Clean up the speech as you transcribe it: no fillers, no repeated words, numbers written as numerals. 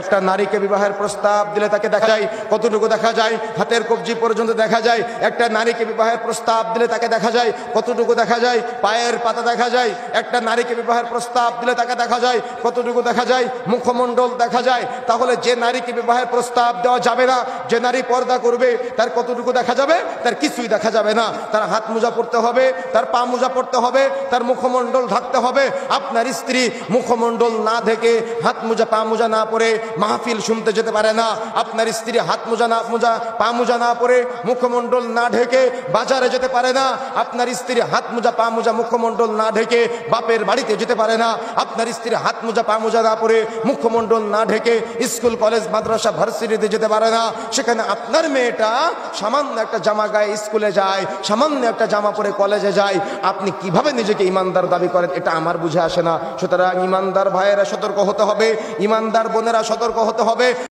একটা নারীকে বিবাহের প্রস্তাব দিলে তাকে দেখা যায় কতটুকু দেখা যায়, হাতের কবজি পর্যন্ত দেখা যায়। একটা নারীকে বিবাহের প্রস্তাব দিলে তাকে দেখা যায় কতটুকু দেখা যায়, পায়ের পাতা দেখা যায়। একটা নারীকে বিবাহের প্রস্তাব দিলে তাকে দেখা যায় কতটুকু দেখা যায়, মুখমণ্ডল দেখা যায়। তাহলে যে নারীকে বিবাহের প্রস্তাব দেওয়া যাবে না, যে নারী পর্দা করবে, তার কতটুকু দেখা যাবে? তার কিছুই দেখা যাবে না। তার হাত মোজা পড়তে হবে, তার পা মোজা পড়তে হবে, তার মুখমণ্ডল ঢাকতে হবে। আপনার স্ত্রী মুখমণ্ডল না ঢেকে, হাত মোজা পা মোজা না পরে মাহফিল শুনতে যেতে পারে না। আপনার স্ত্রী হাত মোজা না পা মোজা না পরে, মুখমণ্ডল না ঢেকে বাজারে যেতে পারে না। আপনার স্ত্রী হাত মোজা পা মোজা মুখমণ্ডল না ঢেকে বাপের বাড়িতে যেতে পারে না। আপনার স্ত্রী হাত মোজা পা মোজা না পরে, মুখমণ্ডল না ঢেকে স্কুল কলেজ মাদ্রাসা ভার্সিটিতে যেতে পারে না। সেখানে আপনার মেয়েটা সামান্য একটা জামা গায়ে স্কুলে যায়, সামান্য একটা জামা পরে কলেজে যায়। আপনি কিভাবে নিজেকে ইমানদার দাবি করেন, এটা আমার বুঝে আসে না। সুতরাং ইমানদার ভাইয়েরা সতর্ক হতে হবে, ইমানদার বোনেরা সতর্ক হতে হবে।